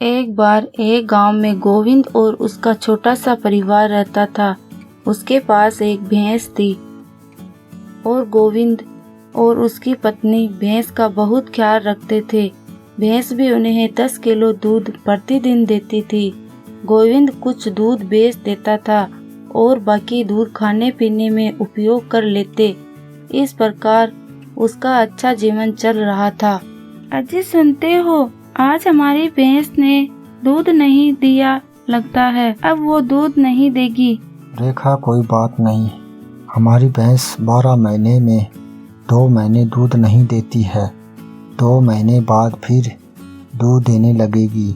एक बार एक गांव में गोविंद और उसका छोटा सा परिवार रहता था। उसके पास एक भैंस थी और गोविंद और उसकी पत्नी भैंस का बहुत ख्याल रखते थे। भैंस भी उन्हें 10 किलो दूध प्रतिदिन देती थी। गोविंद कुछ दूध बेच देता था और बाकी दूध खाने पीने में उपयोग कर लेते। इस प्रकार उसका अच्छा जीवन चल रहा था। अजी सुनते हो, आज हमारी भैंस ने दूध नहीं दिया, लगता है अब वो दूध नहीं देगी। रेखा, कोई बात नहीं, हमारी भैंस 12 महीने में 2 महीने दूध नहीं देती है। 2 महीने बाद फिर दूध देने लगेगी,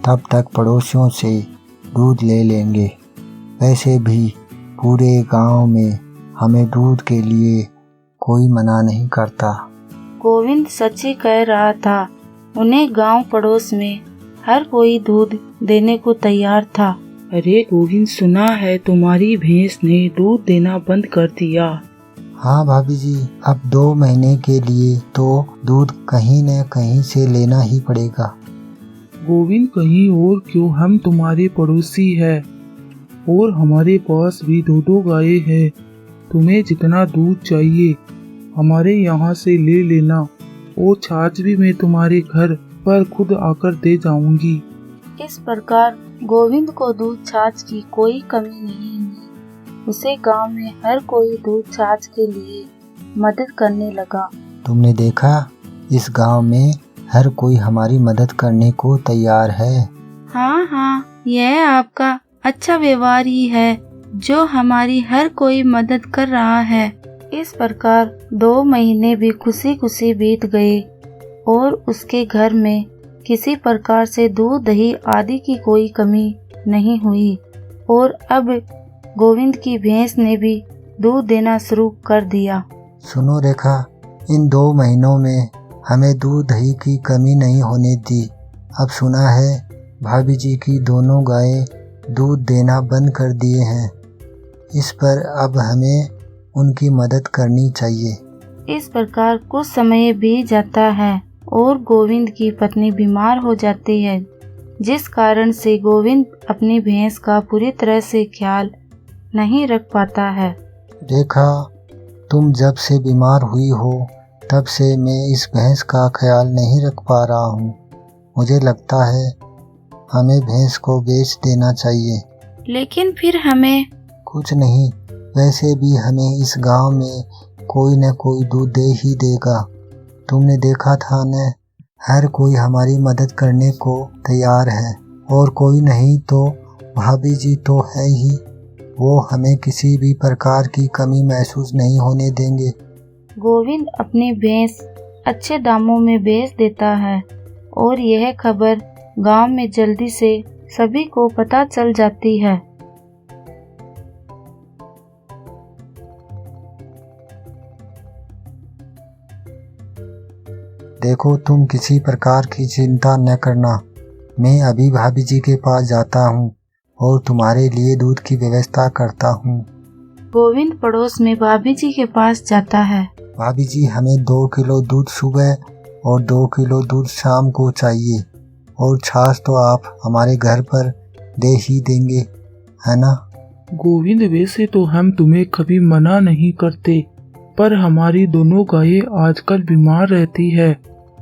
तब तक पड़ोसियों से दूध ले लेंगे। वैसे भी पूरे गांव में हमें दूध के लिए कोई मना नहीं करता। गोविंद सच ही कह रहा था। उन्हें गांव पड़ोस में हर कोई दूध देने को तैयार था। अरे गोविंद, सुना है तुम्हारी भैंस ने दूध देना बंद कर दिया। हाँ भाभी जी, अब 2 महीने के लिए तो दूध कहीं न कहीं से लेना ही पड़ेगा। गोविंद, कहीं और क्यों, हम तुम्हारे पड़ोसी हैं और हमारे पास भी 2 गायें हैं। तुम्हें जितना दूध चाहिए हमारे यहाँ से ले लेना और छाछ भी मैं तुम्हारे घर पर खुद आकर दे जाऊंगी। इस प्रकार गोविंद को दूध छाछ की कोई कमी नहीं हुई। उसे गांव में हर कोई दूध छाछ के लिए मदद करने लगा। तुमने देखा, इस गांव में हर कोई हमारी मदद करने को तैयार है। हाँ, यह आपका अच्छा व्यवहार ही है जो हमारी हर कोई मदद कर रहा है। इस प्रकार 2 महीने भी खुशी खुशी बीत गए और उसके घर में किसी प्रकार से दूध दही आदि की कोई कमी नहीं हुई। और अब गोविंद की भैंस ने भी दूध देना शुरू कर दिया। सुनो रेखा, इन 2 महीनों में हमें दूध दही की कमी नहीं होने दी। अब सुना है भाभी जी की दोनों गायें दूध देना बंद कर दिए हैं। इस पर अब हमें उनकी मदद करनी चाहिए। इस प्रकार कुछ समय बीत जाता है और गोविंद की पत्नी बीमार हो जाती है, जिस कारण से गोविंद अपनी भैंस का पूरी तरह से ख्याल नहीं रख पाता है। रेखा, तुम जब से बीमार हुई हो तब से मैं इस भैंस का ख्याल नहीं रख पा रहा हूँ। मुझे लगता है हमें भैंस को बेच देना चाहिए। लेकिन फिर हमें कुछ नहीं, वैसे भी हमें इस गांव में कोई न कोई दूध दे ही देगा। तुमने देखा था न, हर कोई हमारी मदद करने को तैयार है और कोई नहीं तो भाभी जी तो है ही। वो हमें किसी भी प्रकार की कमी महसूस नहीं होने देंगे। गोविंद अपनी भैंस अच्छे दामों में बेच देता है और यह खबर गांव में जल्दी से सभी को पता चल जाती है। देखो, तुम किसी प्रकार की चिंता न करना। मैं अभी भाभी जी के पास जाता हूँ और तुम्हारे लिए दूध की व्यवस्था करता हूँ। गोविंद पड़ोस में भाभी जी के पास जाता है। भाभी जी, हमें 2 किलो दूध सुबह और 2 किलो दूध शाम को चाहिए और छाछ तो आप हमारे घर पर दे ही देंगे, है ना? गोविंद, वैसे तो हम तुम्हें कभी मना नहीं करते, पर हमारी दोनों गायें आजकल बीमार रहती है।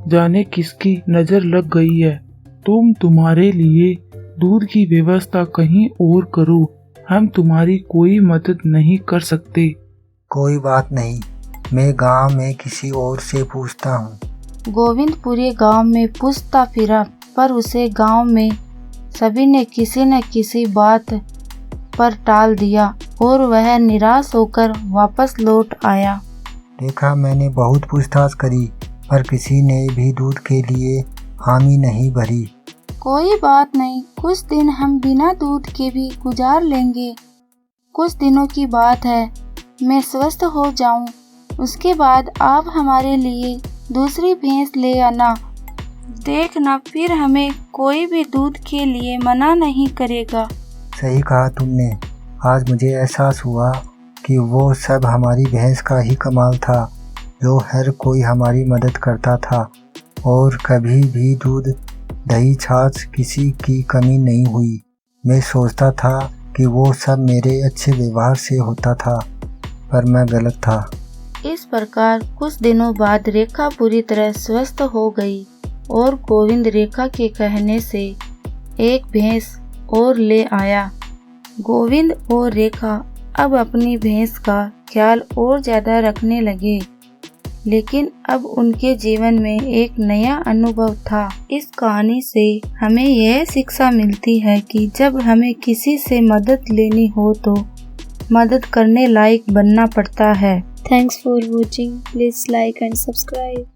जाने किसकी नजर लग गई है। तुम्हारे लिए दूध की व्यवस्था कहीं और करो, हम तुम्हारी कोई मदद नहीं कर सकते। कोई बात नहीं, मैं गांव में किसी और से पूछता हूँ। गोविंद पूरे गांव में पूछता फिरा, पर उसे गांव में सभी ने किसी न किसी बात पर टाल दिया और वह निराश होकर वापस लौट आया। देखा, मैंने बहुत पूछताछ करी पर किसी ने भी दूध के लिए हामी नहीं भरी। कोई बात नहीं, कुछ दिन हम बिना दूध के भी गुजार लेंगे। कुछ दिनों की बात है, मैं स्वस्थ हो जाऊं, उसके बाद आप हमारे लिए दूसरी भैंस ले आना। देखना, फिर हमें कोई भी दूध के लिए मना नहीं करेगा। सही कहा तुमने। आज मुझे एहसास हुआ कि वो सब हमारी भैंस का ही कमाल था, जो हर कोई हमारी मदद करता था और कभी भी दूध दही छाछ किसी की कमी नहीं हुई। मैं सोचता था कि वो सब मेरे अच्छे व्यवहार से होता था, पर मैं गलत था। इस प्रकार कुछ दिनों बाद रेखा पूरी तरह स्वस्थ हो गई और गोविंद रेखा के कहने से एक भैंस और ले आया। गोविंद और रेखा अब अपनी भैंस का ख्याल और ज्यादा रखने लगे, लेकिन अब उनके जीवन में एक नया अनुभव था। इस कहानी से हमें यह शिक्षा मिलती है कि जब हमें किसी से मदद लेनी हो तो मदद करने लायक बनना पड़ता है। Thanks for watching. Please like and subscribe.